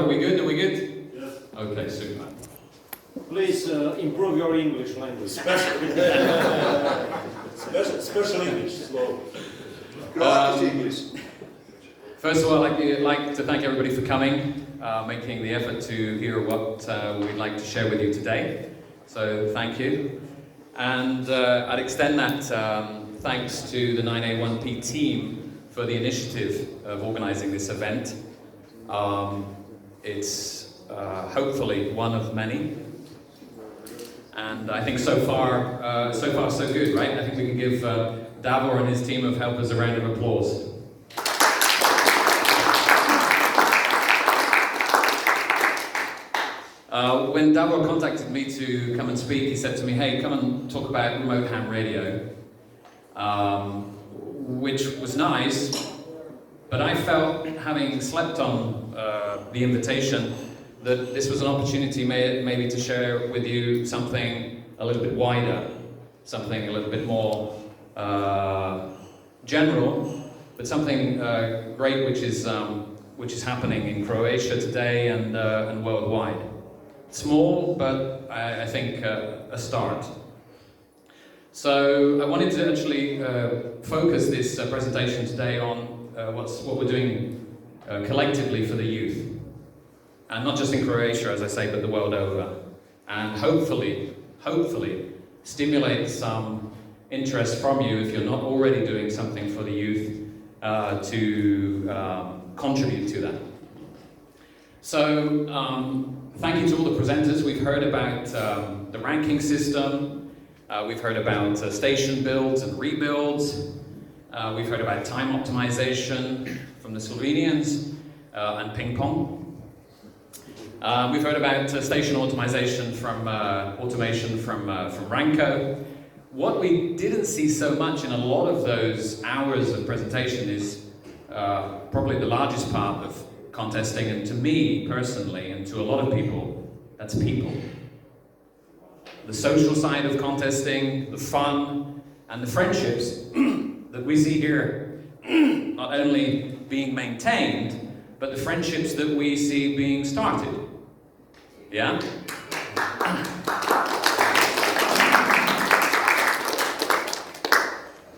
are we good? Are we good? Yes. Okay, super. Please improve your English language. Special English, slow. English. First of all, I'd like to thank everybody for coming, making the effort to hear what we'd like to share with you today. So thank you. And I'd extend that thanks to the 9A1P team for the initiative of organizing this event. It's hopefully one of many. And I think so far so good, right? I think we can give Davor and his team of helpers a round of applause. When Davor contacted me to come and speak, he said to me, hey, come and talk about remote ham radio, which was nice, but I felt, having slept on the invitation, that this was an opportunity maybe to share with you something a little bit wider, something a little bit more general, but something great which is happening in Croatia today and worldwide. Small, but I think a start. So I wanted to actually focus this presentation today on what we're doing collectively for the youth. And not just in Croatia, as I say, but the world over. And hopefully stimulate some interest from you, if you're not already doing something for the youth, to contribute to that. So, thank you to all the presenters. We've heard about the ranking system. We've heard about station builds and rebuilds. We've heard about time optimization from the Slovenians and ping pong. We've heard about station automation from Ranko. What we didn't see so much in a lot of those hours of presentation is probably the largest part of contesting, and to me personally, and to a lot of people, that's people. The social side of contesting, the fun, and the friendships that we see here, not only being maintained, but the friendships that we see being started. Yeah?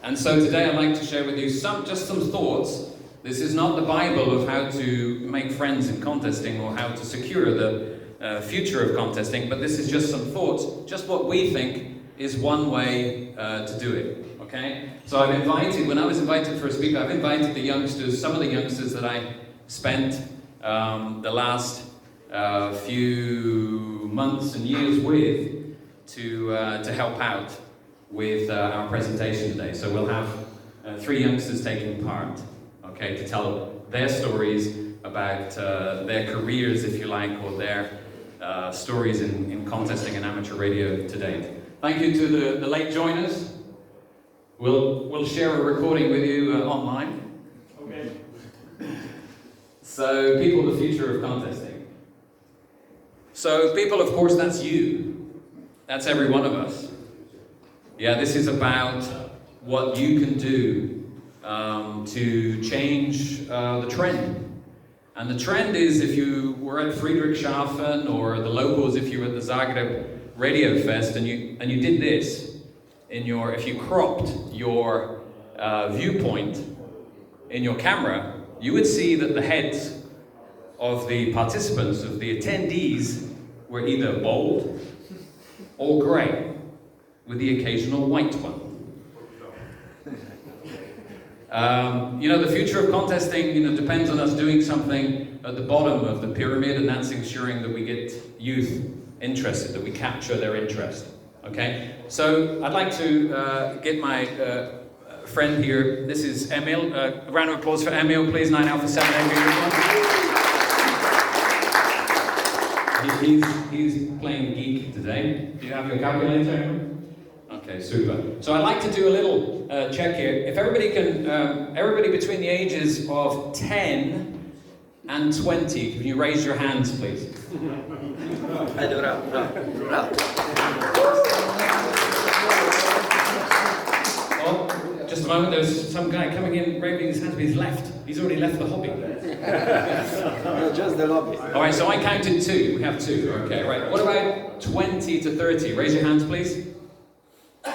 And so today I'd like to share with you just some thoughts. This is not the Bible of how to make friends in contesting or how to secure the future of contesting, but this is just some thoughts, just what we think is one way to do it, okay? So when I was invited for a speaker, I've invited the youngsters, some of the youngsters that I spent the last few months and years with to help out with our presentation today. So we'll have 3 youngsters taking part, okay, to tell their stories about their careers, if you like, or their stories in contesting and amateur radio to date. Thank you to the late joiners. We'll share a recording with you online. Okay. So, people, the future of contesting. So, people, of course, that's you. That's every one of us. Yeah, this is about what you can do to change the trend. And the trend is, if you were at Friedrichshafen or the locals, if you were at the Zagreb Radio Fest and you did this if you cropped your viewpoint in your camera, you would see that the heads of the participants, of the attendees, were either bold or grey, with the occasional white one. The future of contesting, depends on us doing something at the bottom of the pyramid, and that's ensuring that we get youth interested, that we capture their interest. Okay? So I'd like to get my friend here. This is Emil. A round of applause for Emil, please. 9 Alpha 7 AB. He's playing geek today. Do you have your calculator? Okay, super. So I'd like to do a little check here. If everybody can, everybody between the ages of 10 and 20, can you raise your hands, please? Oh, just a moment, there's some guy coming in, raising his hands with his left. He's already left the hobby. No, just the lobby. All right, so I counted 2. We have 2. Okay, right. What about 20 to 30? Raise your hands, please. Are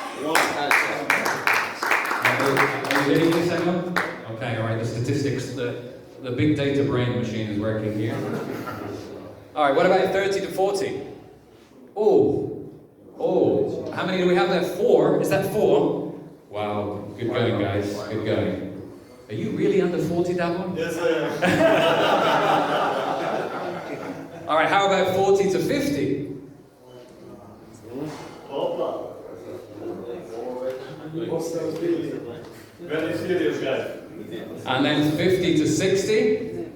you getting this, anyone? Okay, all right. The statistics, the big data brain machine is working here. All right. What about 30 to 40? Oh. How many do we have there? 4. Is that 4? Wow. Good going, guys. Good going. Are you really under 40, Davon? Yes, I am. All right, how about 40 to 50? Very serious guy. And then 50 to 60?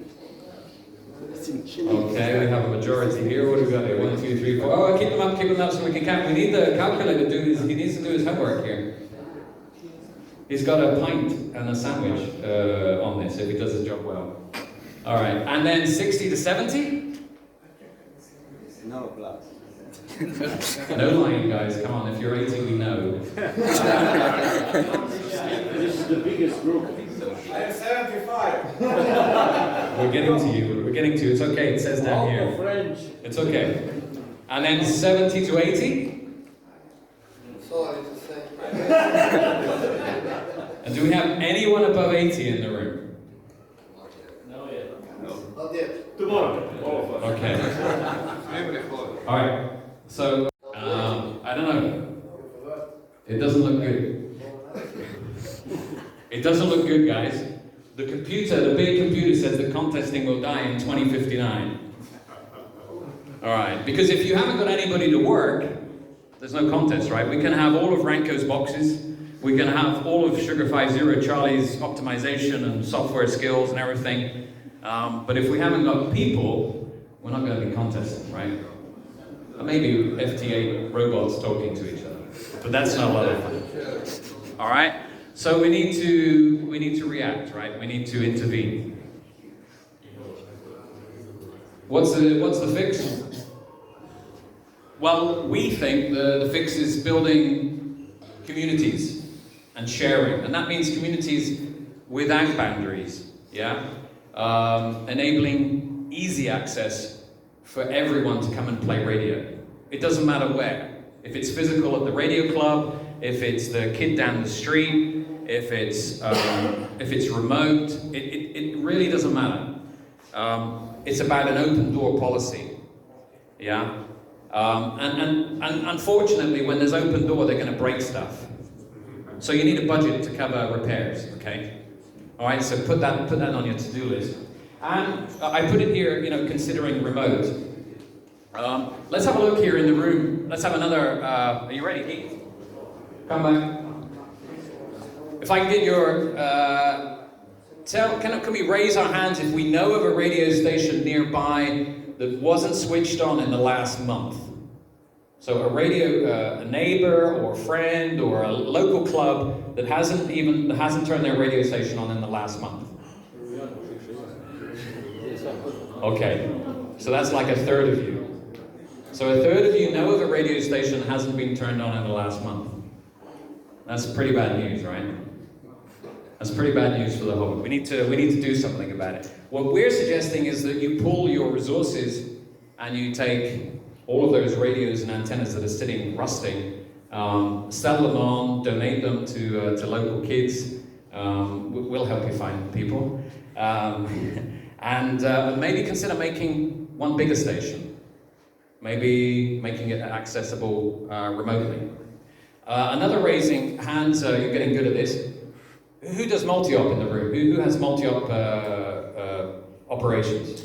Okay, we have a majority here. What do we got here? 1, 2, 3, 4. Oh, keep them up so we can count. We need the calculator to do his, he needs to do his homework here. He's got a pint and a sandwich on this if he does his job well. All right, and then 60 to 70? No plus. No lying, guys. Come on, if you're 80, we know. This is the biggest group. I am 75. We're getting to you. We're getting to you. It's okay. It says down here. French. It's okay. And then 70 to 80? Sorry to say. And do we have anyone above 80 in the room? No, yet. Not yet. Tomorrow, all of us. Okay. All right. So, I don't know. It doesn't look good. It doesn't look good, guys. The big computer says that contesting will die in 2059. All right. Because if you haven't got anybody to work, there's no contest, right? We can have all of Ranko's boxes. We can have all of Sugar 50 Charlie's optimization and software skills and everything. But if we haven't got people, we're not going to be contesting, right? Maybe FT8 robots talking to each other, but that's not a lot of fun. All right. So we need to react, right? We need to intervene. What's the fix? Well, we think the fix is building communities and sharing, and that means communities without boundaries. Yeah, enabling easy access for everyone to come and play radio. It doesn't matter where. If it's physical at the radio club, if it's the kid down the street, if it's remote, it really doesn't matter. It's about an open door policy. Yeah. And unfortunately, when there's open door, they're going to break stuff. So you need a budget to cover repairs. Okay. All right. So put that on your to-do list. And I put it here, considering remote. Let's have a look here in the room. Let's have another. Are you ready, Keith? Come back. If I can get your, can we raise our hands if we know of a radio station nearby that wasn't switched on in the last month? So a radio, a neighbor or a friend or a local club that hasn't turned their radio station on in the last month. Okay, so that's like a third of you. So a third of you know of a radio station that hasn't been turned on in the last month. That's pretty bad news, right? That's pretty bad news for the hobby. We need to do something about it. What we're suggesting is that you pull your resources and you take all of those radios and antennas that are sitting rusting, sell them on, donate them to local kids. We'll help you find people. And maybe consider making one bigger station. Maybe making it accessible remotely. Another raising hands, you're getting good at this. Who does multi-op in the room? Who has multi-op operations?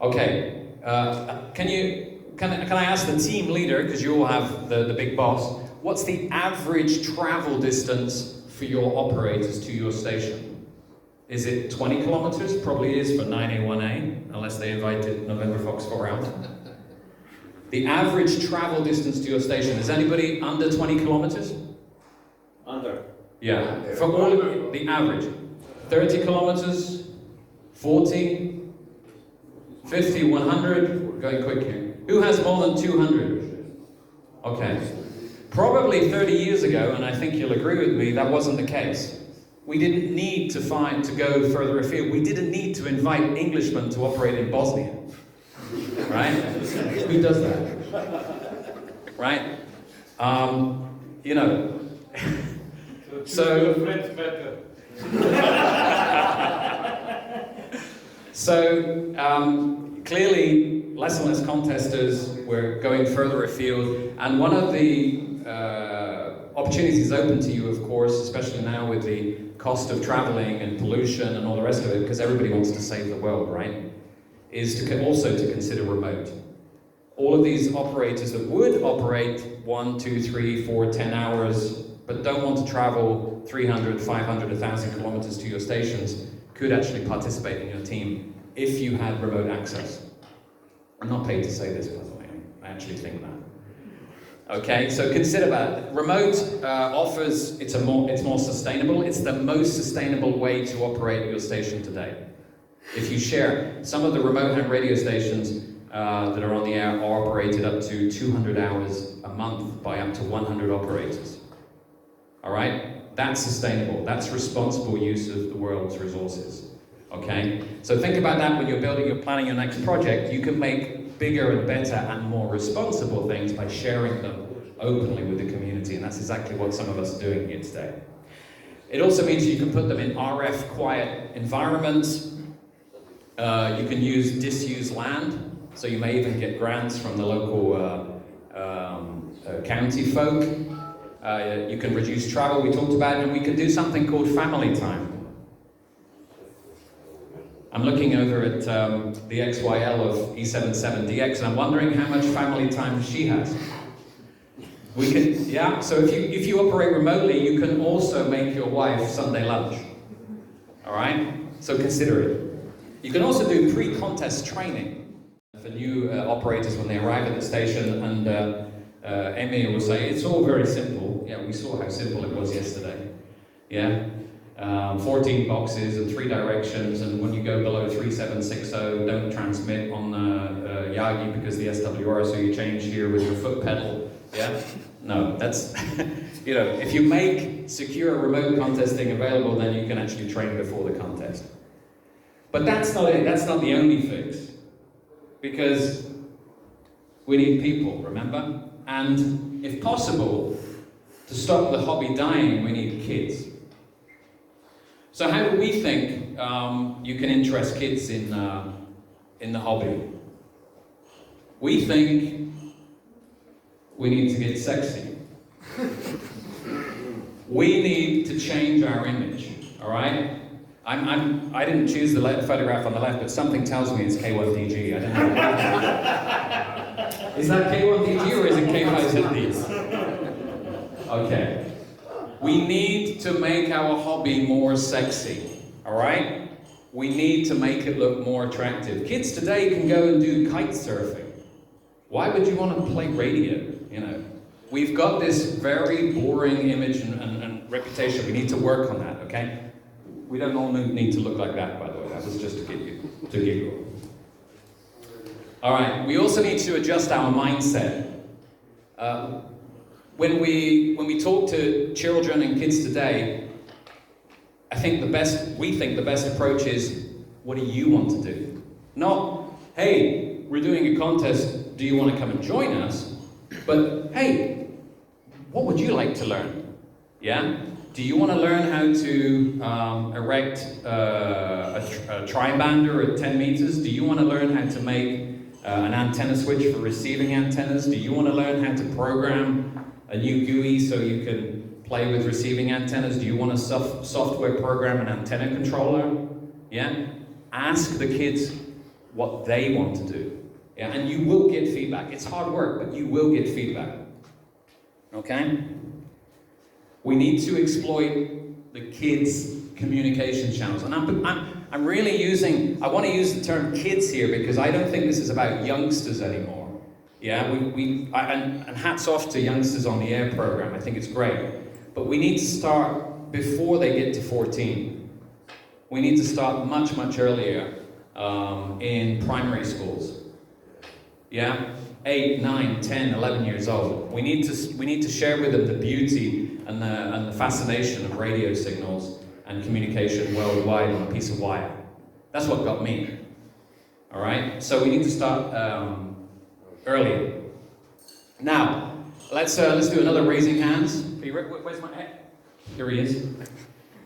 Okay. Can I ask the team leader, because you all have the big boss, what's the average travel distance for your operators to your station? Is it 20 kilometers? Probably is for 9A1A, unless they invited November Fox 4 out. The average travel distance to your station, is anybody under 20 kilometers? Under. Yeah, for all of you, the average. 30 kilometers, 40, 50, 100, we're going quick here. Who has more than 200? Okay. Probably 30 years ago, and I think you'll agree with me, that wasn't the case. We didn't need to go further afield. We didn't need to invite Englishmen to operate in Bosnia. Right? Who does that? Right? You know. So clearly, less and less contesters were going further afield, and one of the opportunities open to you, of course, especially now with the cost of traveling and pollution and all the rest of it, because everybody wants to save the world, right? Is to also to consider remote. All of these operators that would operate 1, 2, 3, 4, 10 hours, but don't want to travel 300, 500, 1,000 kilometers to your stations, could actually participate in your team if you had remote access. I'm not paid to say this, by the way. I actually think that. Okay, so consider that. Remote offers, it's more sustainable. It's the most sustainable way to operate your station today. If you share, some of the remote ham radio stations that are on the air are operated up to 200 hours a month by up to 100 operators. All right? That's sustainable. That's responsible use of the world's resources. Okay? So think about that when you're planning your next project. You can make bigger and better and more responsible things by sharing them openly with the community, and that's exactly what some of us are doing here today. It also means you can put them in RF quiet environments. You can use disused land, so you may even get grants from the local county folk. You can reduce travel, we talked about, and we can do something called family time. I'm looking over at the XYL of E77DX, and I'm wondering how much family time she has. We can, yeah, so if you operate remotely, you can also make your wife Sunday lunch. All right? So consider it. You can also do pre-contest training for new operators when they arrive at the station, and Emir will say, it's all very simple. Yeah, we saw how simple it was yesterday. Yeah? 14 boxes and 3 directions, and when you go below 3760, don't transmit on Yagi because the SWR, so you change here with your foot pedal. Yeah? No, that's, you know, if you make secure remote contesting available, then you can actually train before the contest. But that's not it, that's not the only fix. Because we need people, remember? And if possible, to stop the hobby dying, we need kids. So how do we think you can interest kids in the hobby? We think we need to get sexy. We need to change our image, all right? I didn't choose the photograph on the left, but something tells me it's K1DG. I don't know. Is that K1DG or is it K5ZD? Okay. We need to make our hobby more sexy, all right? We need to make it look more attractive. Kids today can go and do kite surfing. Why would you want to play radio? You know, we've got this very boring image and reputation. We need to work on that, okay? We don't all need to look like that, by the way. That was just to get you to giggle. All right, we also need to adjust our mindset. When we talk to children and kids today, we think the best approach is, what do you want to do? Not, hey, we're doing a contest, do you want to come and join us? But, hey, what would you like to learn? Yeah? Do you want to learn how to erect a tribander at 10 meters? Do you want to learn how to make an antenna switch for receiving antennas? Do you want to learn how to program a new GUI so you can play with receiving antennas? Do you want to software program an antenna controller? Yeah? Ask the kids what they want to do. Yeah? And you will get feedback. It's hard work, but you will get feedback. Okay? We need to exploit the kids' communication channels. And I'm really I want to use the term kids here because I don't think this is about youngsters anymore. Yeah, and hats off to youngsters on the air program. I think it's great. But we need to start before they get to 14. We need to start much, much earlier in primary schools. Yeah, 8, 9, 10, 11 years old. We need to share with them the beauty and the fascination of radio signals and communication worldwide on a piece of wire. That's what got me. All right? So we need to start earlier. Now, let's do another raising hands. Where's my head? Here he is.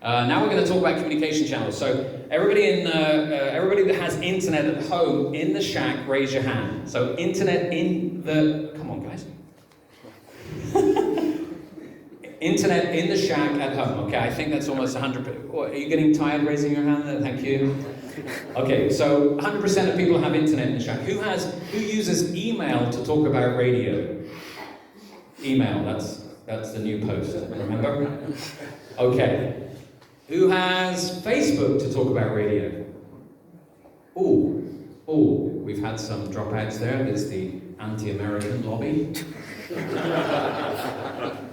Now we're going to talk about communication channels. So everybody that has internet at home in the shack, raise your hand. So internet in the, come on guys. Internet in the shack at home. Okay, I think that's almost 100%. Are you getting tired raising your hand there? Thank you. Okay, so 100% of people have internet in the shack. Who uses email to talk about radio? Email, that's the new post, remember? Okay. Who has Facebook to talk about radio? Ooh, we've had some dropouts there. There's the anti-American lobby.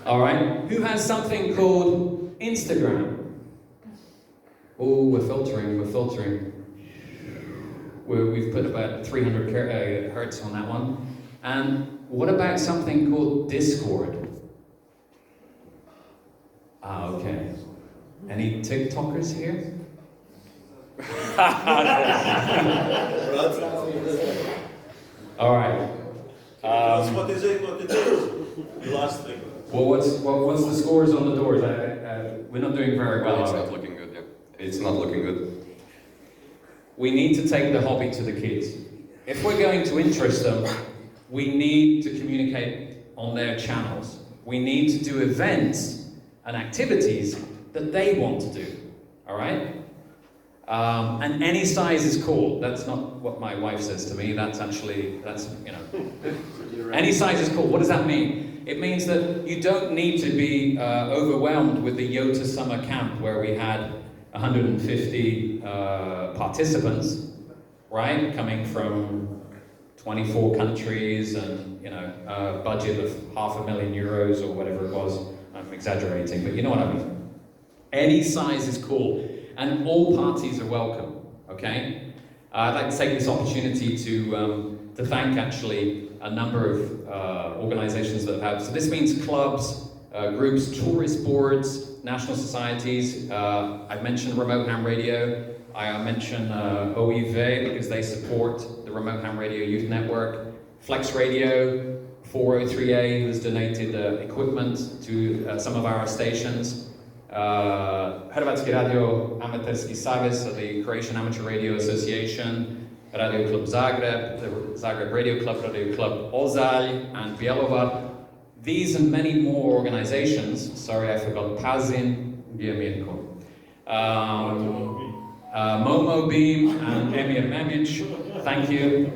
All right. Who has something called Instagram? Oh, we're filtering. We've put about 300 hertz on that one. And what about something called Discord? Okay. Any TikTokers here? All right. What is it? The last thing. Well, what's the scores on the doors? We're not doing very well. It's not looking good. Yeah. It's not looking good. We need to take the hobby to the kids. If we're going to interest them, we need to communicate on their channels. We need to do events and activities that they want to do. All right? And any size is cool. That's not what my wife says to me. That's any size is cool. What does that mean? It means that you don't need to be overwhelmed with the Yota summer camp where we had 150 participants, right? Coming from 24 countries and, a budget of €500,000 or whatever it was. I'm exaggerating, but you know what I mean. Any size is cool, and all parties are welcome, okay? I'd like to take this opportunity to thank, actually, a number of organizations that have. So this means clubs, groups, tourist boards, national societies. I've mentioned Remote Ham Radio. I mention OIV because they support the Remote Ham Radio Youth Network. Flex Radio, 403A, who has donated equipment to some of our stations. Hrvatski Radio Amaterski Savez, the Croatian Amateur Radio Association, Radio Club Zagreb, the Zagreb Radio Club, Radio Club Ozalj, and Bjelovar. These and many more organizations, sorry I forgot Pazin, Bjemirko, Momo Beam, and Emir Memic, thank you.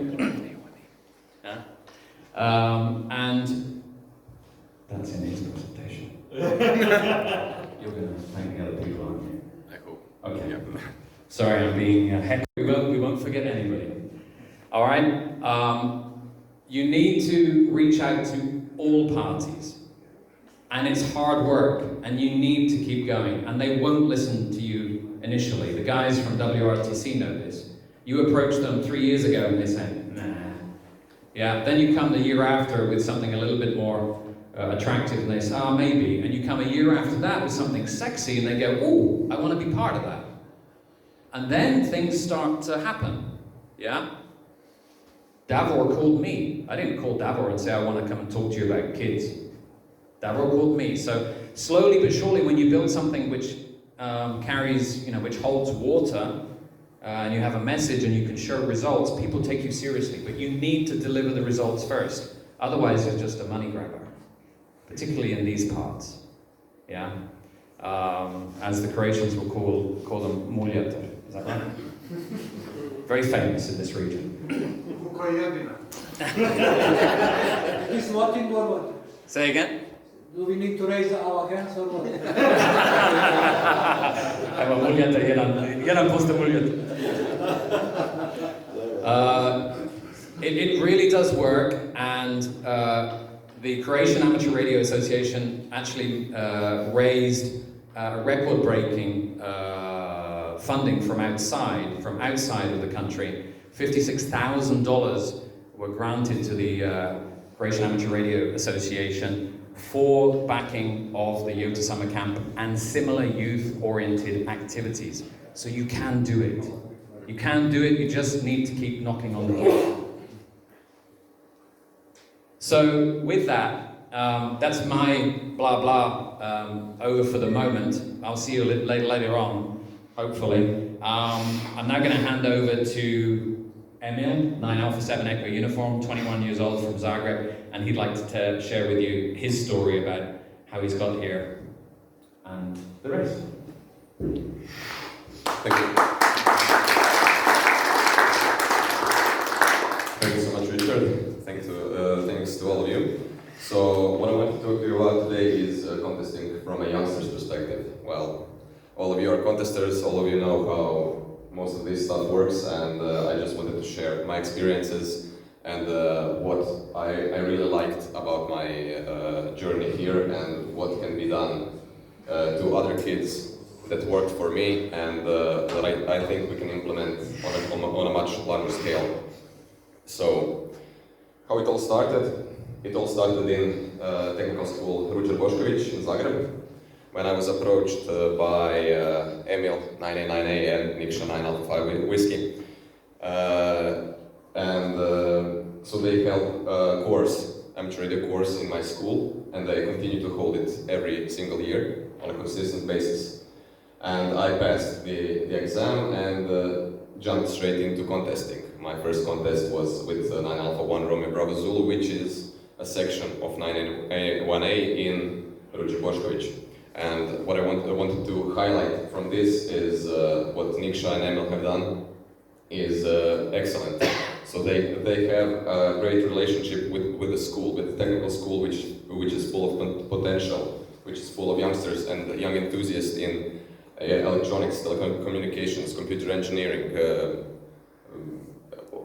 And that's in his presentation. You're going to thank the other people, aren't you? I hope. Okay. Yeah. Sorry, I'm being heck. We won't forget anybody. All right. You need to reach out to all parties, and it's hard work, and you need to keep going. And they won't listen to you initially. The guys from WRTC know this. You approached them 3 years ago, and they said, "Nah." Yeah. Then you come the year after with something a little bit more attractive, and they say, "Ah, maybe." And you come a year after that with something sexy, and they go, "Oh, I want to be part of that." And then things start to happen. Yeah? Davor called me. I didn't call Davor and say, "I want to come and talk to you about kids." Davor called me. So slowly but surely, when you build something which carries, which holds water, and you have a message and you can show results, people take you seriously. But you need to deliver the results first. Otherwise, it's just a money grabber. Particularly in these parts. Yeah? As the Croatians will call them muljator. Is that right? Very famous in this region. Is working or what? Say again? Do we need to raise our hands or what? Evo muljator, jedan posto muljator. It really does work, and the Croatian Amateur Radio Association actually raised record-breaking funding from outside of the country. $56,000 were granted to the Croatian Amateur Radio Association for backing of the Yota Summer Camp and similar youth-oriented activities. So you can do it. You can do it, you just need to keep knocking on the door. So with that, that's my blah blah over for the moment. I'll see you later on, hopefully. I'm now going to hand over to Emil, 9 Alpha 7 Echo uniform, 21 years old from Zagreb, and he'd like to share with you his story about how he's got here and the rest. Thank you. Thank you so much, Richard. Thanks to all of you. So what I want to talk to you about today is contesting from a youngster's perspective. Well, all of you are contesters, all of you know how most of this stuff works, and I just wanted to share my experiences and what I really liked about my journey here and what can be done to other kids that worked for me and that I think we can implement on a much larger scale. So, how it all started? It all started in technical school Ruđer Bošković in Zagreb, when I was approached by Emil 9A9A and Nikša 9 Alpha 5 Whiskey. So they held a course, amateur radio course in my school, and they continue to hold it every single year on a consistent basis. And I passed the exam and jumped straight into contesting. My first contest was with 9 Alpha 1 Romeo Bravo Zulu, which is a section of 9A1A in Ruđer Bošković. And what I wanted to highlight from this is what Nikša and Emil have done is excellent. So they have a great relationship with the school, with the technical school, which is full of potential, which is full of youngsters and young enthusiasts in electronics, telecommunications, computer engineering,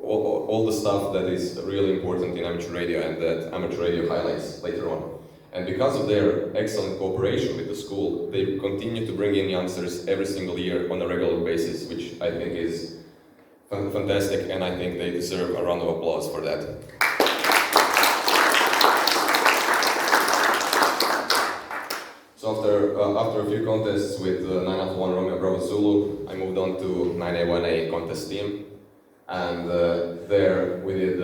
all the stuff that is really important in amateur radio and that amateur radio highlights later on. And because of their excellent cooperation with the school, they continue to bring in youngsters every single year on a regular basis, which I think is fantastic, and I think they deserve a round of applause for that. So after a few contests with 9 Alpha 1 Romeo Bravo Zulu, I moved on to 9A1A contest team, and there we did,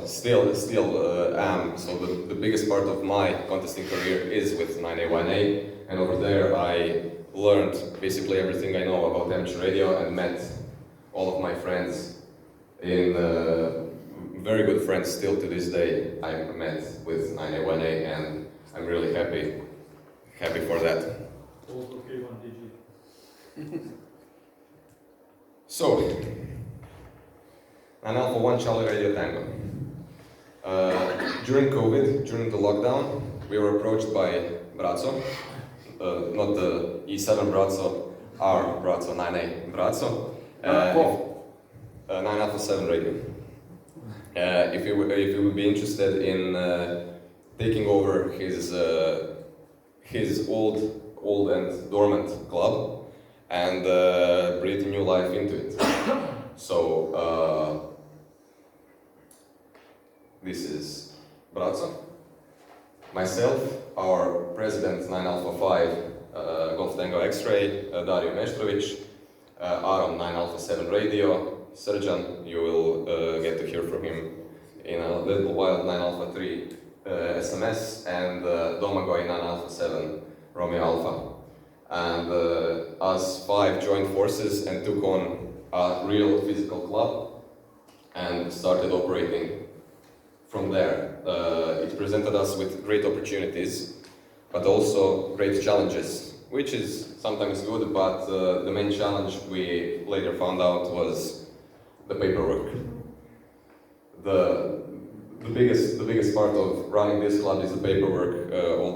still am, so the biggest part of my contesting career is with 9A1A, and over there I learned basically everything I know about amateur radio and met all of my friends in very good friends still to this day I met with 9A1A, and I'm really happy for that. So, 9 Alpha 1 Charlie Radio Tango. During COVID, during the lockdown, we were approached by Braco, not the E7 Braco, our Braco 9A Braco, 9 Alpha 7 Radio. If you would be interested in taking over his old and dormant club and breathing new life into it. So this is Braco, myself, our president 9 Alpha 5 Golf Tango X-Ray, Dario Meštrović, Aaron 9 Alpha 7 Radio, Srđan, you will get to hear from him in a little while, 9 Alpha 3 SMS, and Domagoj 9 Alpha 7 Romeo Alpha. And us 5 joined forces and took on a real physical club and started operating from there. It presented us with great opportunities, but also great challenges, which is sometimes good, but the main challenge we later found out was the paperwork. The biggest part of running this club is the paperwork, all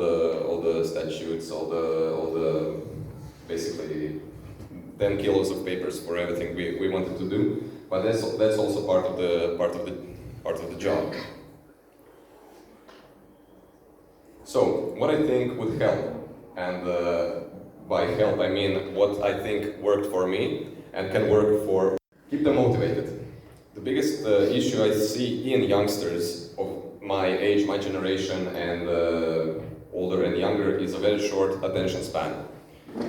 the statutes, all the basically 10 kilos of papers for everything we wanted to do. But that's also part of the job. So what I think would help, and by help I mean what I think worked for me and can work for, keep them motivated. The biggest issue I see in youngsters of my age, my generation, and older and younger, is a very short attention span.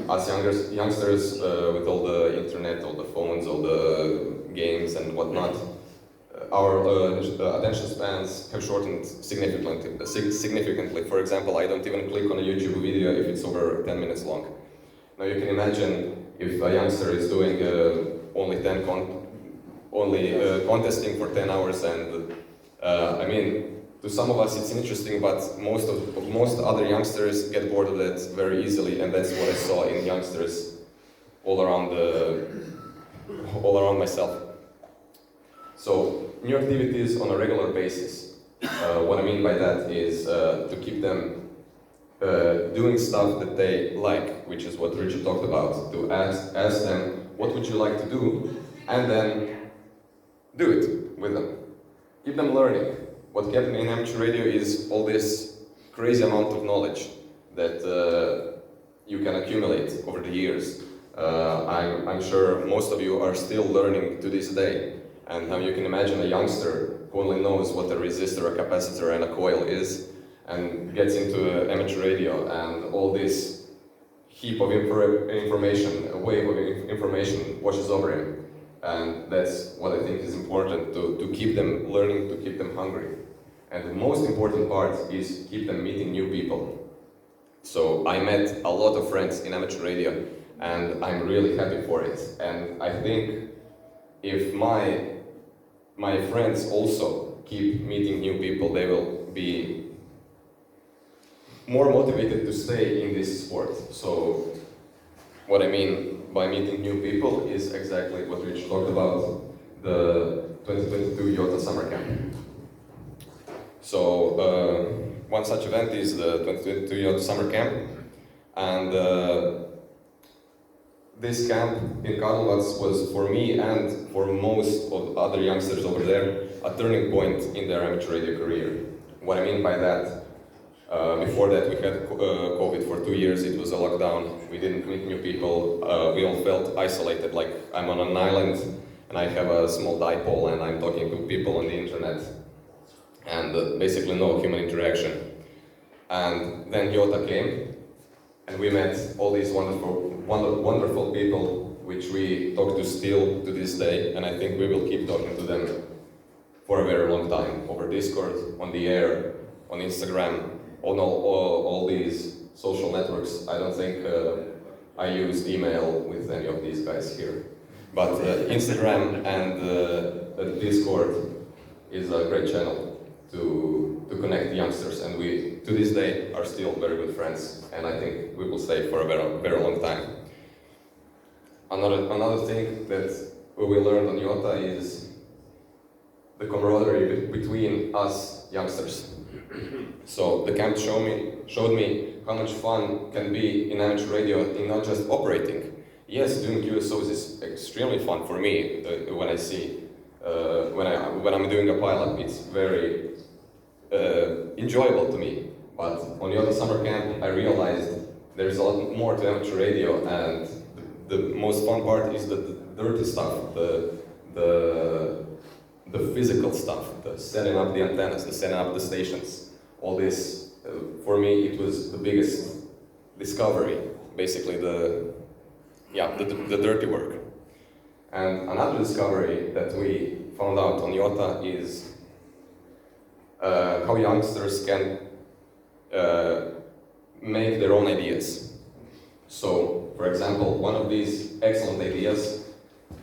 Us youngsters, with all the internet, all the phones, all the games and whatnot, our attention spans have shortened significantly. For example, I don't even click on a YouTube video if it's over 10 minutes long. Now you can imagine if a youngster is doing contesting for 10 hours, and I mean, to some of us it's interesting, but most other youngsters get bored of that very easily, and that's what I saw in youngsters all around myself. So, new activities on a regular basis. What I mean by that is to keep them doing stuff that they like, which is what Richard talked about, to ask them, what would you like to do? And then do it with them. Keep them learning. What kept me in amateur radio is all this crazy amount of knowledge that you can accumulate over the years. I'm sure most of you are still learning to this day. And now you can imagine a youngster who only knows what a resistor, a capacitor, and a coil is, and gets into amateur radio, and all this heap of information, a wave of information washes over him. And that's what I think is important, to keep them learning, to keep them hungry. And the most important part is keep them meeting new people. So I met a lot of friends in amateur radio, and I'm really happy for it. And I think if my friends also keep meeting new people, they will be more motivated to stay in this sport. So what I mean by meeting new people is exactly what Rich talked about, the 2022 IOTA Summer Camp. So one such event is the 2022 IOTA Summer Camp, and this camp in Karlovac was, for me and for most of other youngsters over there, a turning point in their amateur radio career. What I mean by that, before that we had COVID for 2 years, it was a lockdown, we didn't meet new people, we all felt isolated, like I'm on an island and I have a small dipole and I'm talking to people on the internet, and basically no human interaction. And then IOTA came, and we met all these wonderful people, which we talk to still to this day, and I think we will keep talking to them for a very long time, over Discord, on the air, on Instagram, on all these social networks. I don't think I used email with any of these guys here. But Instagram and Discord is a great channel to connect youngsters, and we, to this day, are still very good friends, and I think we will stay for a very long time. Another thing that we learned on IOTA is the camaraderie between us youngsters. So the camp showed me how much fun can be in amateur radio, in not just operating. Yes, doing QSOs is extremely fun for me. When I see when I'm doing a pilot, it's very enjoyable to me. But on the other summer camp, I realized there's a lot more to amateur radio, and the most fun part is the dirty stuff, the physical stuff, the setting up the antennas, the setting up the stations. All this, for me, it was the biggest discovery, basically the dirty work. And another discovery that we found out on IOTA is how youngsters can make their own ideas. So, for example, one of these excellent ideas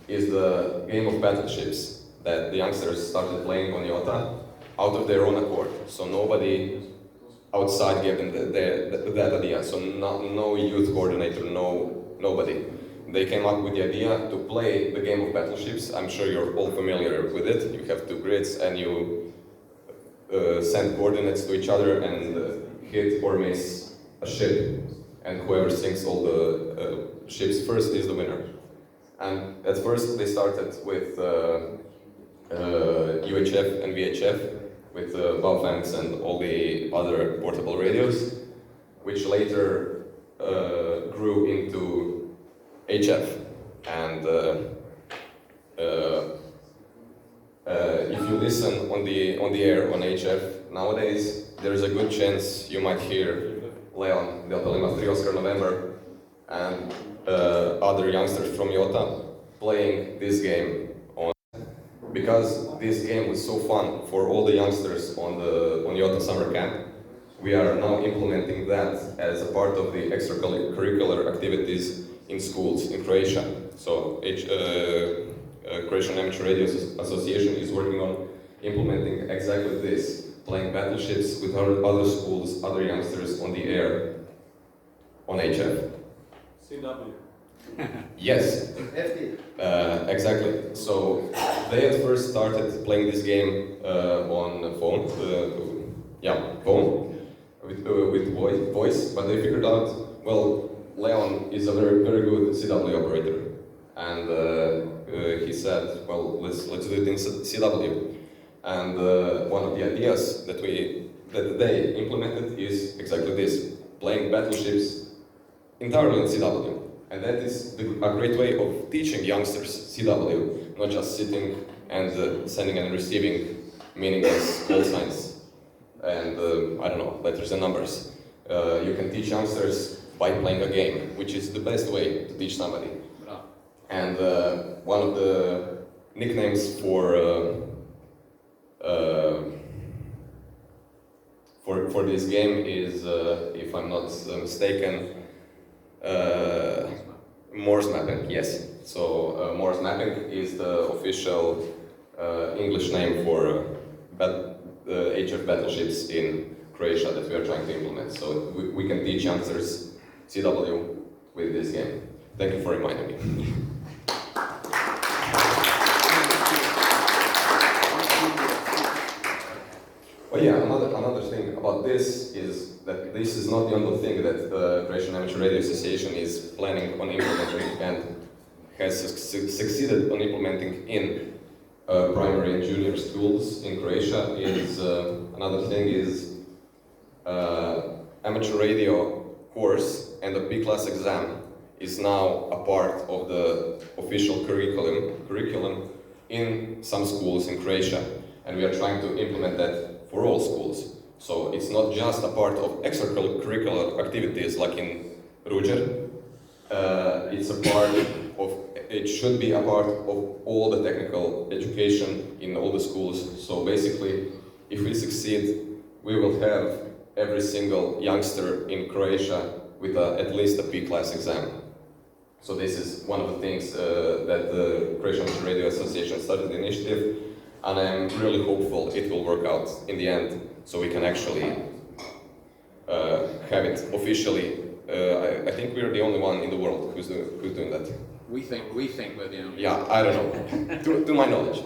is the game of battleships that the youngsters started playing on IOTA out of their own accord. So nobody outside gave them that idea. So no youth coordinator, nobody. They came up with the idea to play the game of battleships. I'm sure you're all familiar with it. You have 2 grids and you send coordinates to each other and hit or miss a ship. And whoever sinks all the ships first is the winner. And at first they started with UHF and VHF, with Baofangs and all the other portable radios, which later grew into HF. And if you listen on the air on HF, nowadays, there's a good chance you might hear Leon, Delta 3 Oscar November, and other youngsters from IOTA playing this game on, because this game was so fun for all the youngsters on IOTA summer camp. We are now implementing that as a part of the extracurricular activities in schools in Croatia. So Croatian Amateur Radio Association is working on implementing exactly this, playing battleships with other schools, other youngsters on the air on HF. CW. Yes, exactly. So they at first started playing this game on phone, phone with voice, but they figured out, well, Leon is a very good CW operator, and he said, well, let's do it in CW. And one of the ideas that they implemented is exactly this: playing battleships entirely in CW. And that is a great way of teaching youngsters CW, not just sitting and sending and receiving meaningless call signs and, I don't know, letters and numbers. You can teach youngsters by playing a game, which is the best way to teach somebody. And one of the nicknames for this game is, if I'm not mistaken, Morse mapping, yes. So Morse mapping is the official English name for HF battleships in Croatia that we are trying to implement. So we can teach youngsters CW with this game. Thank you for reminding me. Well, yeah, another thing about this is that this is not the only thing that the Croatian Amateur Radio Association is planning on implementing and has succeeded on implementing in primary and junior schools in Croatia. Is another thing is amateur radio course and the B-class exam is now a part of the official curriculum in some schools in Croatia, and we are trying to implement that for all schools. So it's not just a part of extracurricular activities like in Ruđer. It should be a part of all the technical education in all the schools. So basically, if we succeed, we will have every single youngster in Croatia with at least a B-class exam. So this is one of the things that the Croatian Radio Association started the initiative, and I'm really hopeful it will work out in the end, so we can actually have it officially. I think we're the only one in the world who's doing that. We think we're the only. Yeah, I don't know. to my knowledge.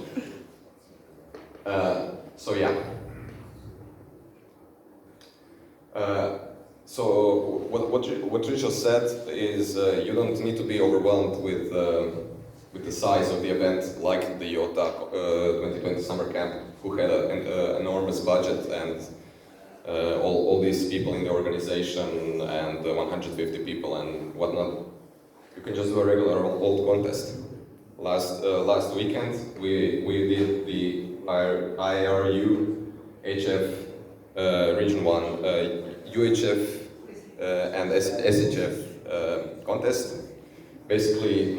So yeah. So what Richard said is you don't need to be overwhelmed with the size of the event, like the IOTA 2020 summer camp, who had an enormous budget and all these people in the organization and 150 people and whatnot. You can just do a regular old contest. Last weekend we did the IRU HF Region 1 UHF and SHF contest. Basically,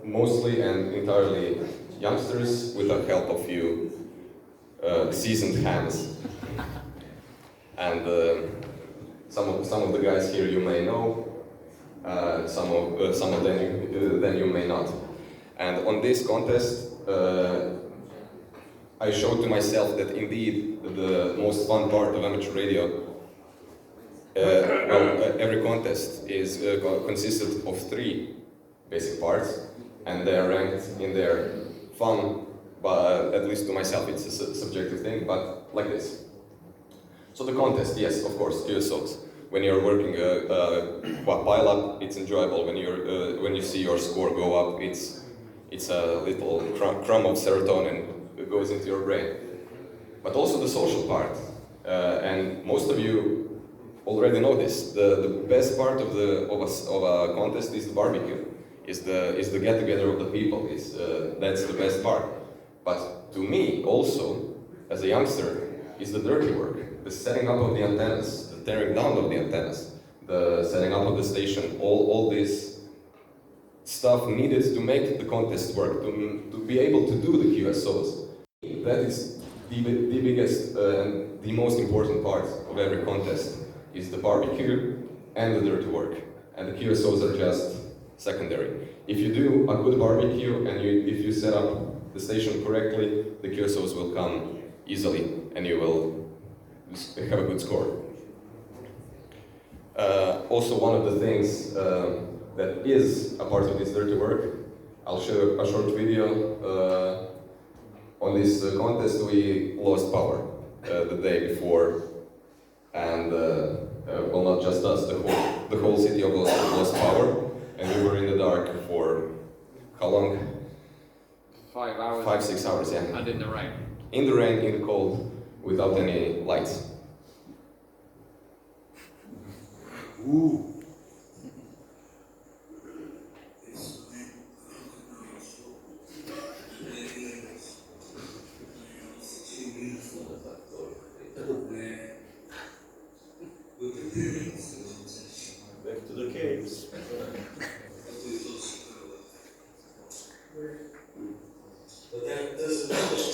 mostly and entirely youngsters with the help of few seasoned hands. And some of the guys here you may know, some of them you may not. And on this contest, I showed to myself that indeed the most fun part of amateur radio. Every contest is consisted of 3 basic parts, and they are ranked in their fun. But at least to myself, it's a subjective thing. But like this. So the contest, yes, of course, QSOs. When you're working a pile up, it's enjoyable. When you see your score go up, it's a little crumb of serotonin that goes into your brain. But also the social part, and most of you already know this. The best part of a contest is the barbecue, is the get together of the people. That's the best part. But to me also, as a youngster, is the dirty work. the setting up of the antennas, the tearing down of the antennas, the setting up of the station, all this stuff needed to make the contest work, to be able to do the QSOs. That is the biggest and the most important part of every contest, is the barbecue and the dirty work. And the QSOs are just secondary. If you do a good barbecue and if you set up the station correctly, the QSOs will come easily and you will have a good score. Also, one of the things that is a part of this dirty work, I'll show a short video. On this contest we lost power the day before, and well, not just us, the whole city of Oslo lost power, and we were in the dark for how long? 5 hours. 5-6 hours, yeah. And in the rain. In the rain, in the cold, without any lights. Ooh. Back to the caves. But that doesn't stop us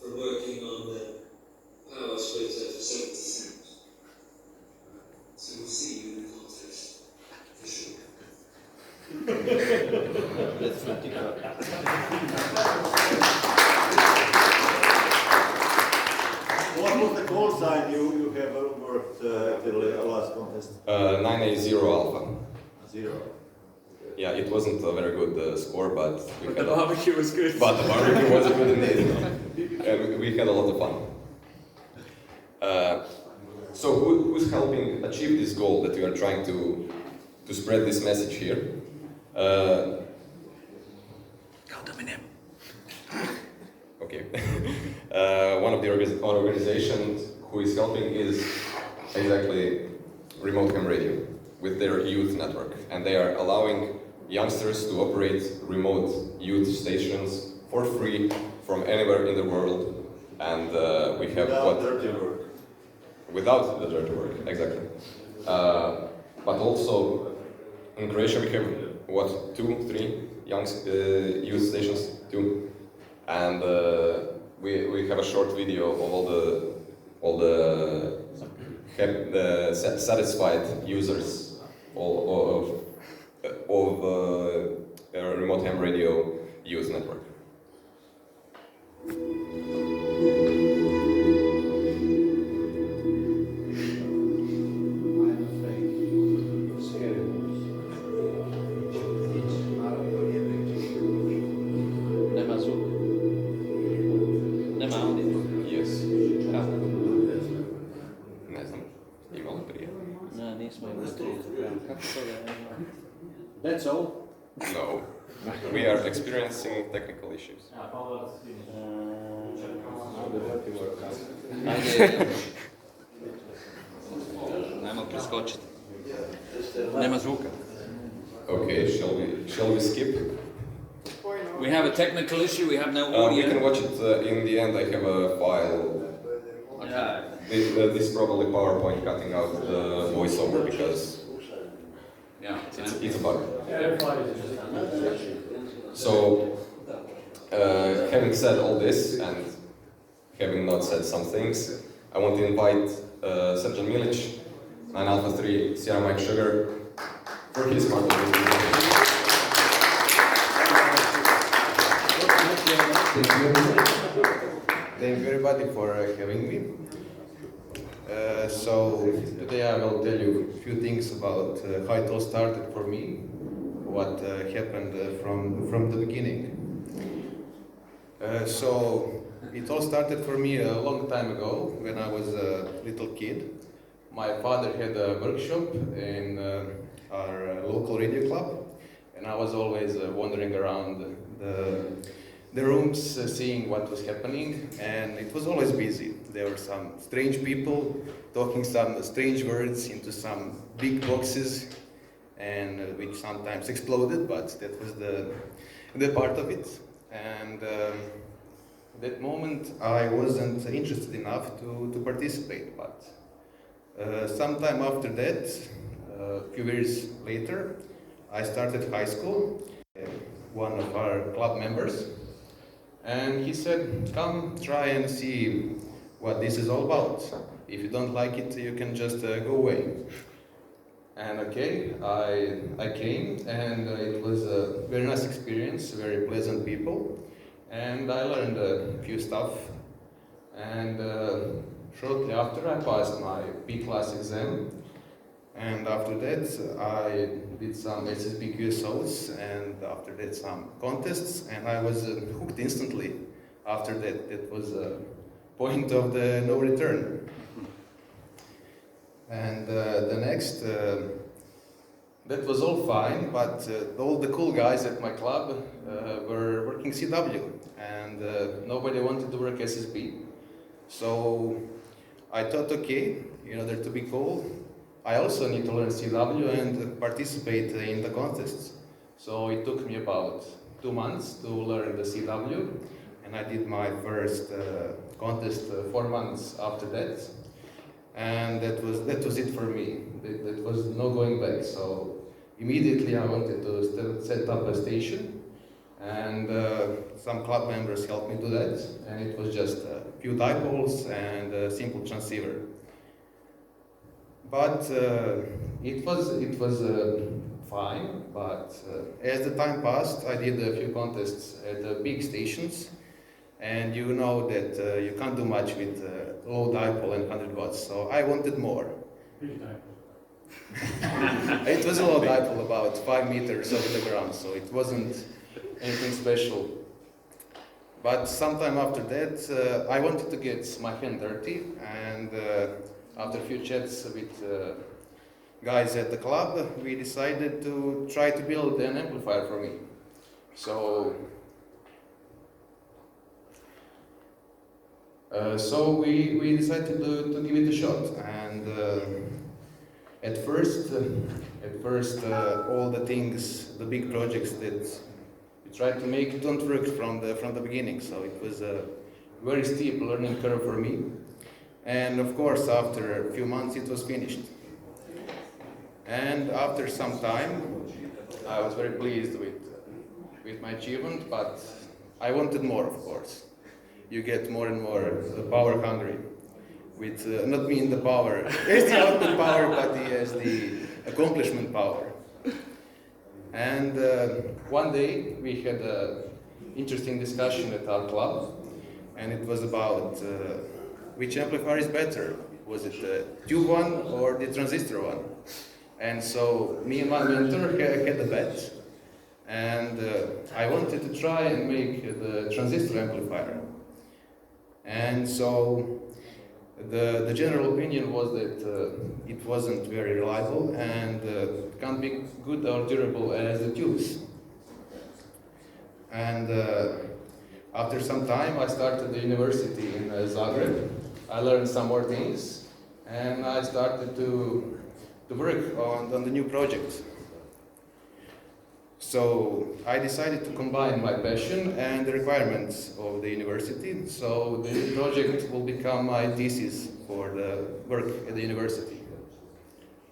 from working on the power split at 7%. So we'll see you in the contest, for sure. That's not What was the call sign you have worked at the last contest? 980 Alpha. 0. Yeah, it wasn't a very good score, but we had barbecue was good. But the barbecue was good indeed. And we had a lot of fun. So who's helping achieve this goal that we are trying to spread this message here? Okay. One of the organizations who is helping is exactly Remote HAMRADIO with their youth network, and they are allowing youngsters to operate remote youth stations for free from anywhere in the world, and we have Without dirty work. Without the dirty work, exactly. But also in Croatia we have what, 2, 3 young youth stations, 2, and we have a short video of all the satisfied users of Remote HAMRADIO youth network. Yes. Ne znam, imalo prije. That's all. No. We are experiencing technical issues. Nemo preskočiti. Nema zvuka. Okay, shall we skip? We have a technical issue, we have no We audio. can watch it in the end. I have a file. Yeah. This is probably PowerPoint cutting out the voiceover because Yeah. it's a bug. So, having said all this and having not said some things, I want to invite Srđan Milić, 9 Alpha 3 Sierra Mike Sugar, for his part of this presentation. Thank you everybody for having me. So today I will tell you a few things about how it all started for me, what happened from the beginning. So it all started for me a long time ago when I was a little kid. My father had a workshop in our local radio club, and I was always wandering around the rooms, seeing what was happening, and it was always busy. There were some strange people talking some strange words into some big boxes, and which sometimes exploded, but that was the part of it. And that moment I wasn't interested enough to participate, but sometime after that, a few years later, I started high school. One of our club members, and he said, come try and see what this is all about. If you don't like it, you can just go away. And okay, I came, and it was a very nice experience, very pleasant people, and I learned a few stuff. And shortly after, I passed my B-class exam, and after that, I did some SSB QSOs, and after that, some contests, and I was hooked instantly. After that, it was a point of the no return. And the next, that was all fine, but all the cool guys at my club were working CW, and nobody wanted to work SSB. So I thought, okay, in order to be cool, I also need to learn CW and participate in the contests. So it took me about 2 months to learn the CW, and I did my first contest 4 months after that. And that was it for me. That was no going back. So immediately I wanted to set up a station, and some club members helped me do that. And it was just a few dipoles and a simple transceiver. But it was fine. But as the time passed, I did a few contests at the big stations, and you know that you can't do much with low dipole and 100 watts. So I wanted more. It was a low dipole, about 5 meters over the ground, so it wasn't anything special. But sometime after that, I wanted to get my hand dirty, and after a few chats with guys at the club, we decided to try to build an amplifier for me. So we decided to give it a shot, and at first, all the things, the big projects that we tried to make don't work from the beginning. So it was a very steep learning curve for me. And of course, after a few months, it was finished. And after some time, I was very pleased with my achievement, but I wanted more, of course. You get more and more power hungry, with not being the power, as the output power, but as the accomplishment power. And one day we had an interesting discussion at our club, and it was about which amplifier is better. Was it the tube one or the transistor one? And so me and my mentor had a bet, and I wanted to try and make the transistor amplifier. And so the general opinion was that it wasn't very reliable and can't be good or durable as the tubes. And after some time, I started the university in Zagreb. I learned some more things, and I started to work on the new project. So I decided to combine my passion and the requirements of the university. So the new project will become my thesis for the work at the university.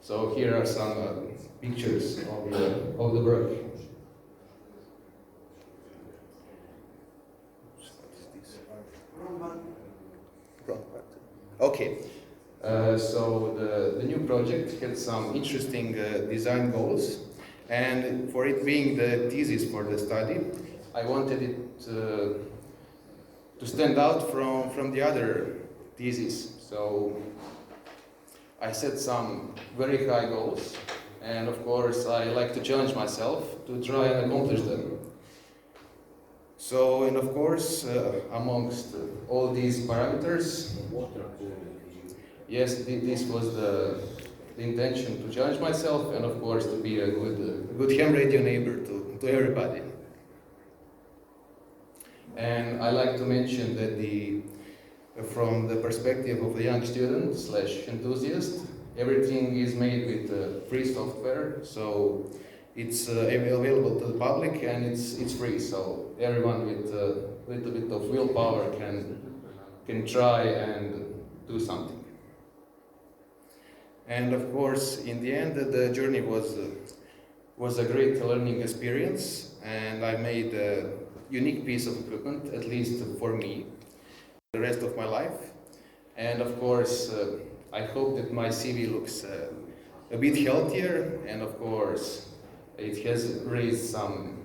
So here are some pictures of the work. Okay, so the new project had some interesting design goals, and for it being the thesis for the study, I wanted it to stand out from the other theses. So I set some very high goals, and of course I like to challenge myself to try and accomplish them. So, and of course, amongst all these parameters, yes, this was the intention to challenge myself, and of course to be a good ham radio neighbor to everybody. And I like to mention that from the perspective of the young student / enthusiast, everything is made with free software, so it's available to the public, and it's free. So everyone with little bit of willpower can try and do something. And of course, in the end, the journey was a great learning experience, and I made a unique piece of equipment, at least for me, the rest of my life. And of course, I hope that my CV looks a bit healthier, and of course, it has raised some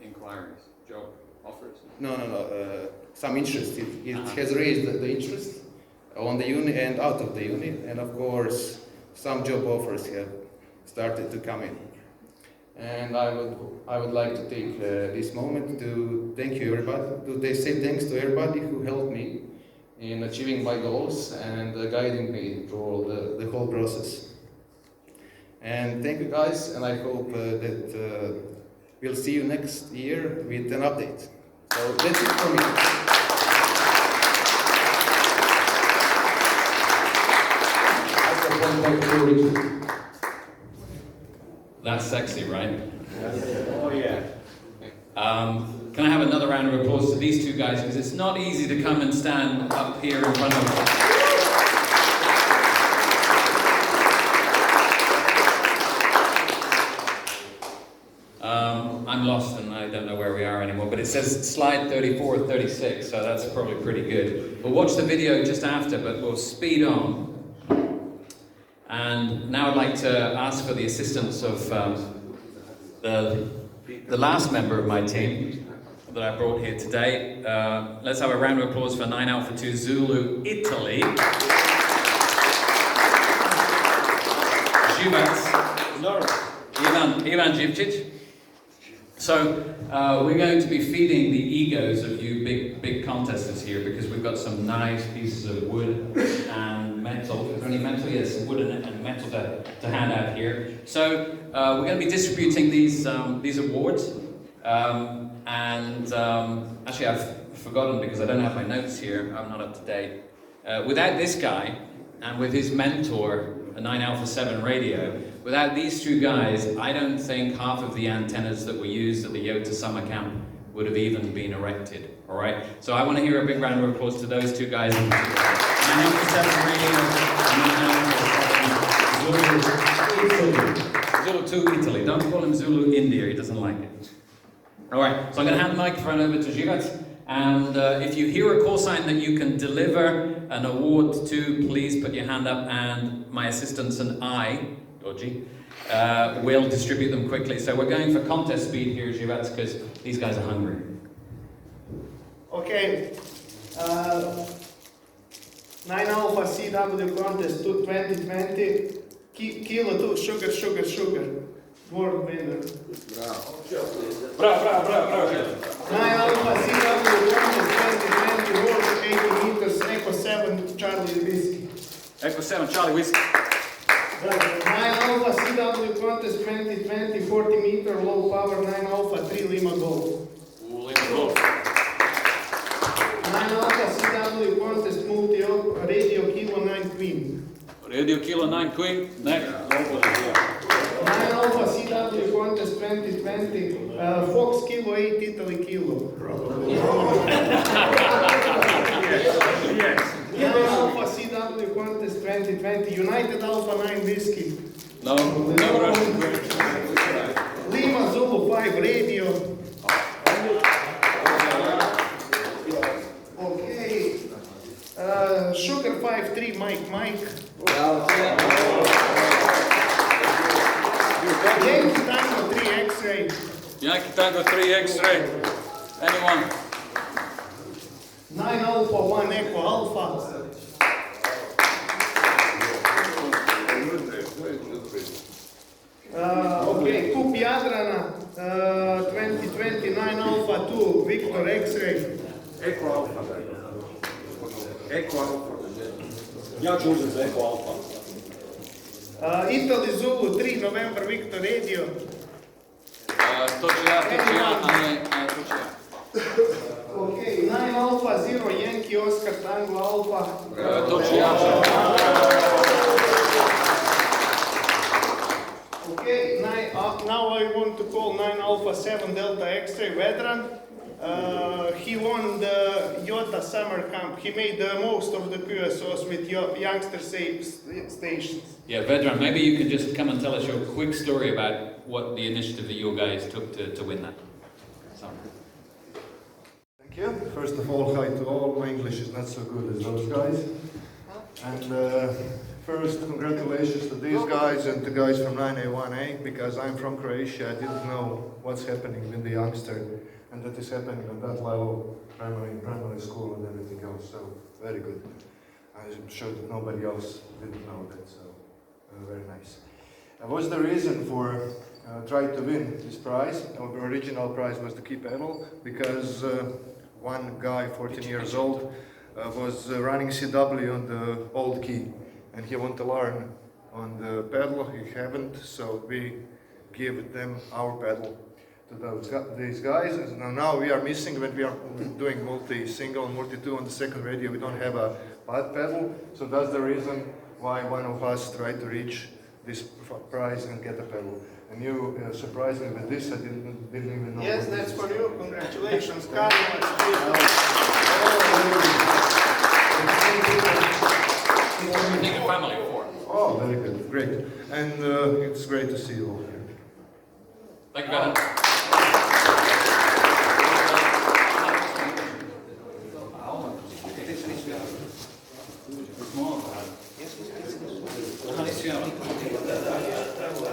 Inquiries, job offers. some interest. It has raised the interest on the uni and out of the uni, and of course, some job offers have started to come in. And I would like to take this moment to thank you everybody, to say thanks to everybody who helped me in achieving my goals and guiding me through the whole process. And thank you guys, and I hope that we'll see you next year with an update. So that's it for me. That's sexy, right? Oh yeah. Can I have another round of applause to these two guys, because it's not easy to come and stand up here in front of I'm lost and I don't know where we are anymore, but it says slide 34 or 36, so that's probably pretty good. We'll watch the video just after, but we'll speed on. And now I'd like to ask for the assistance of the last member of my team that I brought here today. Let's have a round of applause for 9 Alpha 2 Zulu, Italy. Ivan Živčić. So we're going to be feeding the egos of you big contestants here, because we've got some nice pieces of wood and metal. Is there any metal? Yes, wood and metal to hand out here. So we're going to be distributing these awards. Actually, I've forgotten because I don't have my notes here. I'm not up to date. Without this guy and with his mentor, a 9 Alpha 7 radio, without these two guys, I don't think half of the antennas that were used at the Yota summer camp would have even been erected. All right. So I want to hear a big round of applause to those two guys. 9 Alpha 7 radio, Zulu 2 Italy. Don't call him Zulu India. He doesn't like it. All right. So I'm going to hand the microphone over to Živec. And if you hear a call sign that you can deliver an award to, please put your hand up, and my assistants and I, Dodgy, will distribute them quickly. So we're going for contest speed here, Živec, because these guys are hungry. Okay. 9 Alpha CW contest 2020. Kilo 2 sugar. World winner. Bravo. 9 Alpha CW contest 2020. World 80 meters. Echo 7 Charlie Whiskey. Echo 7 Charlie Whiskey. 9 Alpha CW contest 2020. 40 meter low power. 9 Alpha 3 Lima Gold. Lima Gold. 9 Alpha CW contest multi radio Kilo 9 Queen. Radio Kilo 9 Queen. Next. 9 Alpha CW contest 2020. Fox Kilo 8 Italy Kilo. 9 Alpha CW contest 2020. United Alpha 9 Whiskey. No Russian. Lima Zulu 5 Radio. Okay. Sugar 5-3 Mike. Yankee Tango 3 X-Ray. Yankee Tango 3 X-Ray. Anyone? 9 Alpha 1 Echo Alpha. Okay, Kup Jadrana 2020 9 Alpha 2 Victor X-Ray. Echo Alpha. Ja ću uzeti za Echo Alpha. Italy Zulu 3 November Victor Radio. To ću ja. Okay, 9 Alpha 0 Yankee Oscar Tango Alpha. To ću ja. Okay, now I want to call 9 Alpha Alpha 7 Delta X-ray veteran. He won the YOTA summer camp. He made the most of the QSOs with youngster stations. Yeah, Vedran, maybe you can just come and tell us your quick story about what the initiative that your guys took to win that. So. Thank you. First of all, hi to all. My English is not so good as those guys. And first, congratulations to these guys and the guys from 9A1A, because I'm from Croatia. I didn't know what's happening with the youngster, and that is happening on that level, primary school and everything else. So very good. I'm sure that nobody else didn't know that. So very nice. What's the reason for trying to win this prize? Our original prize was the key pedal, because one guy, 14 years old, was running CW on the old key, and he wanted to learn on the pedal. He haven't, so we give them our pedal to these guys. And now we are missing, when we are doing multi-single, multi-two on the second radio, we don't have a pad pedal, so that's the reason why one of us tried to reach this prize and get a pedal. And you surprised me with this. I didn't even know. Yes, that's for you. Congratulations, Carl. Everything a family for. Oh, very good, great. And it's great to see you all here. Thank you, Vedran.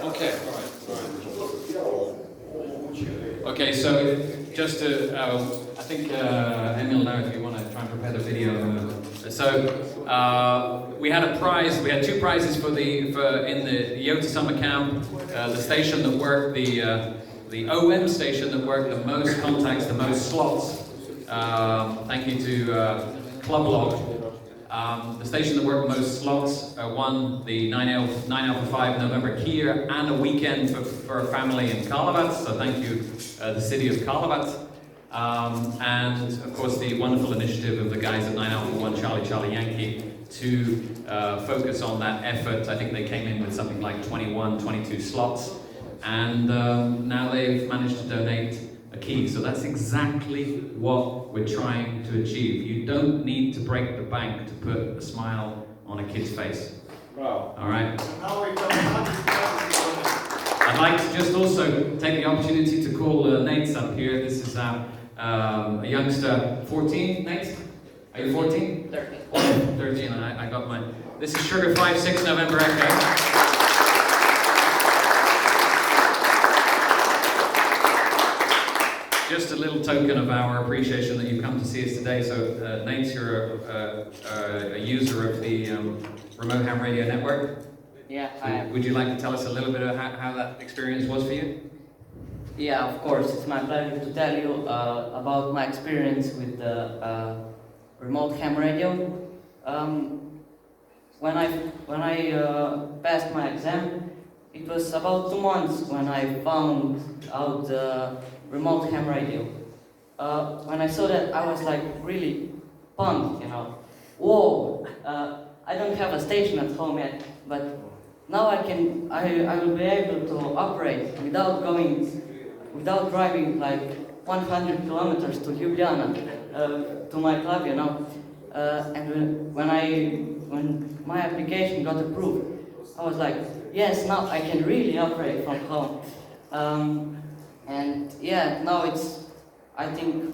Okay, all right. Okay, so just to, I think Emil now, if you want to try and prepare the video. We had a prize. We had two prizes in the YOTA summer camp. The station that worked, the OM station that worked the most contacts, the most slots. Thank you to Club Log. The station that worked the most slots won the 9 Alpha 5 November Kia and a weekend for a family in Karlovac, so thank you, the city of Karlovac. And of course the wonderful initiative of the guys at 9 Alpha 1 Charlie Yankee to focus on that effort. I think they came in with something like 21, 22 slots, and now they've managed to donate a key. So that's exactly what we're trying to achieve. You don't need to break the bank to put a smile on a kid's face. Wow. All right. I'd like to just also take the opportunity to call Nate up here. This is a youngster, 14, Nate? Are you 14? 13. 13, I got mine. This is Sugar 5-6 November Echo. Just a little token of our appreciation that you've come to see us today. So, Nate, you're a user of the remote ham radio network. Yeah, I am. Would you like to tell us a little bit of how that experience was for you? Yeah, of course. It's my pleasure to tell you about my experience with the remote ham radio. When I passed my exam, it was about 2 months when I found out the remote ham radio. When I saw that, I was like really pumped, you know. Whoa! I don't have a station at home yet, but now I will be able to operate without driving like 100 kilometers to Ljubljana, to my club, you know. And when my application got approved, I was like, yes, now I can really operate from home. And yeah, now it's, I think,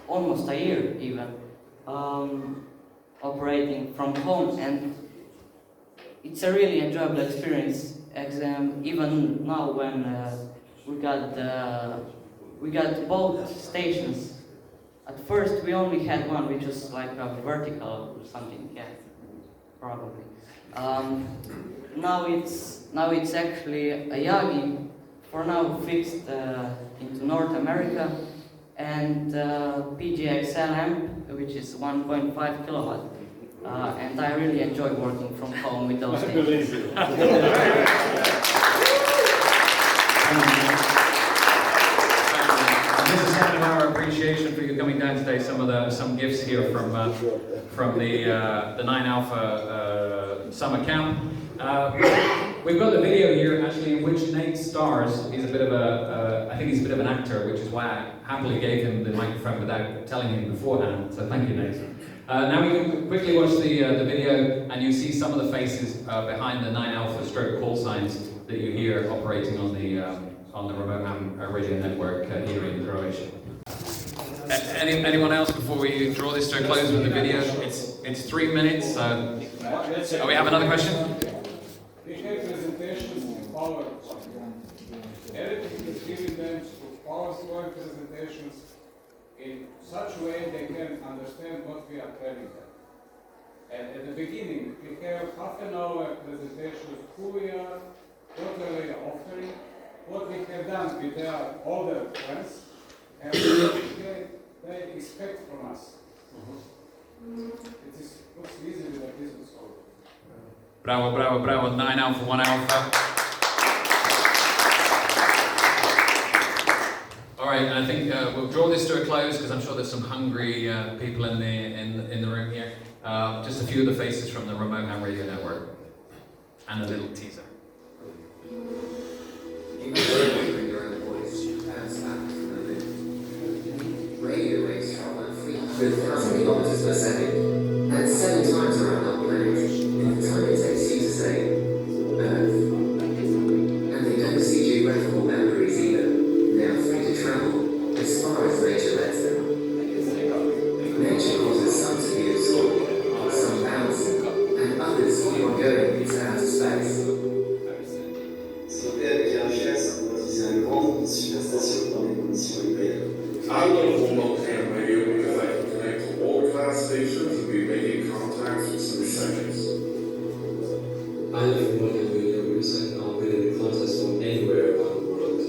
almost a year even, operating from home, and it's a really enjoyable experience. Even now when we got both stations. At first we only had one, which was like a vertical or something, yeah, probably. Now it's actually a Yagi, for now fixed into North America, and PGXL amp, which is 1.5 kilowatt. And I really enjoy working from home with those things. This is kind of our appreciation for you coming down today. Some gifts here from the 9 Alpha summer camp. we've got the video here actually in which Nate stars. He's a bit of I think he's a bit of an actor, which is why I happily gave him the microphone without telling him beforehand. So thank you, Nate. Now we can quickly watch the video, and you see some of the faces behind the 9 Alpha stroke call signs that you hear operating on the remote ham radio network here in Croatia. Anyone else before we draw this to a close with the video? It's 3 minutes. Oh, we have another question. We have presentations in PowerPoint. Everything is given them to PowerPoint presentations in such a way they can understand what we are telling them. And at the beginning, we have half an hour presentation of who we are, what we are offering, what we have done with their older friends, and what they expect from us. It is looks easy with a business owner. Bravo, bravo, bravo. 9 Alpha, 1 Alpha. All right, I think we'll draw this to a close because I'm sure there's some hungry people in the room here. Just a few of the faces from the Remote Ham Radio Network, and a little teaser. Radio waves travel at 300,000 kilometers per second, and 7 times around our planet in the time it takes you to say Earth. And they don't see geographical boundaries either. They are free to travel as far as nature lets them. Nature causes some to be absorbed, some bounce, and others keep on going into outer space. Sauter avec un geste symboliser un grand superstation dans des conditions hybrides. I love remote ham radio because I can connect to all class stations and be making contacts in some seconds. I love remote ham radio because I can operate in contacts from anywhere around the world.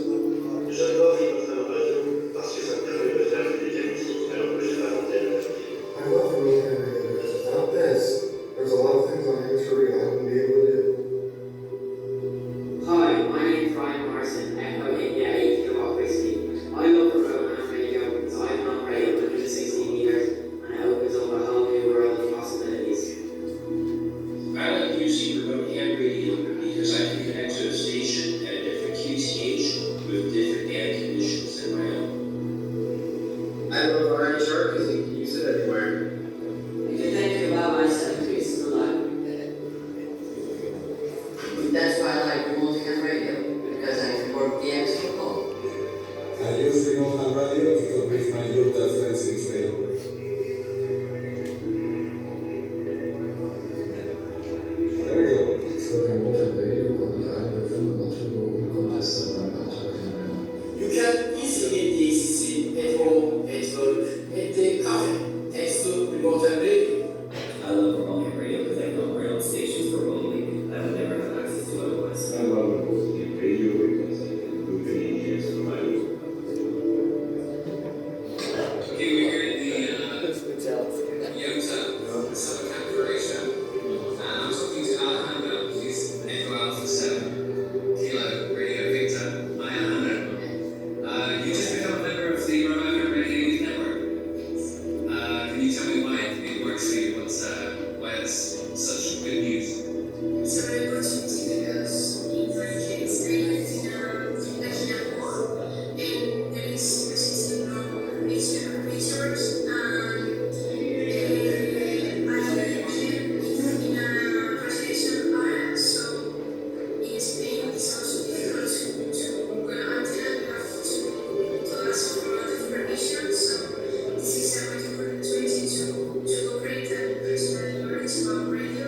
J'adore remote ham radio parce que ça me permet de faire des diagnostics alors que je n'ai pas d'antenne. I love remote ham radio because without this, there's a lot of things on HRE I wouldn't be able to do. Hi, my name is Ryan Morrison, Echo India 8 Kilowatt Whiskey. I love remote ham radio because I can operate at 160 meters and it opens up a whole new world of possibilities. I like using remote ham radio because I can connect to a station at a different QTH with different air conditions than my own. I love RHR because you can use it everywhere. You can thank you about myself to be still alive. That's why I like remote ham radio, because I can work the extra call. I use remote ham radio to talk with my Utah friends in Spain. There we go. You can easily get the ACC at home, at work, at the cafe, thanks to remote ham radio. I love remote ham radio because I can operate on stations remotely that I would never have access to otherwise. I love remote ham radio because I can do many years from my own. Okay, we're here in the Yota, Southern Camp, Croatia. I'm talking to Alejandro, he's Echo Alpha 7, Kilo Radio Victor. Hi Alejandro. You just become a member of the Remote Ham Radio Network. Can you tell me why it works for you? Why it's such good news? It's a very opportunity because in my case, I live in a hall, and there is specific research, I live in a residential area, so in Spain it's also difficult to when I'm there, you have to ask for a lot of permission, so this is a really good opportunity to operate a personal radio.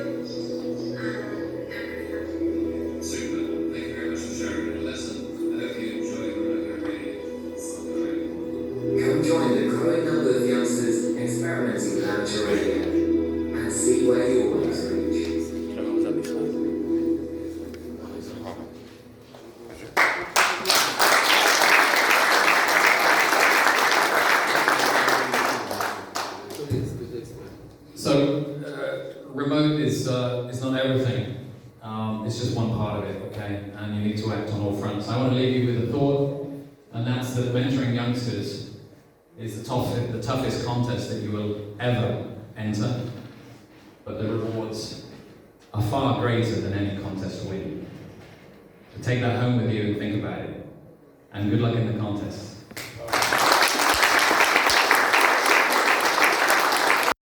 Super. Thank you very much for sharing your lesson. I hope you enjoy Remote Ham Radio. Come join the growing number of youngsters experimenting with amateur radio and see where your waves reach. So, remote is not everything. It's just one part of it, okay? And you need to act on all fronts. I want to leave you with a thought, and that's that mentoring youngsters is the toughest contest that you will ever enter, but the rewards are far greater than any contest win. So take that home with you and think about it. And good luck in the contest.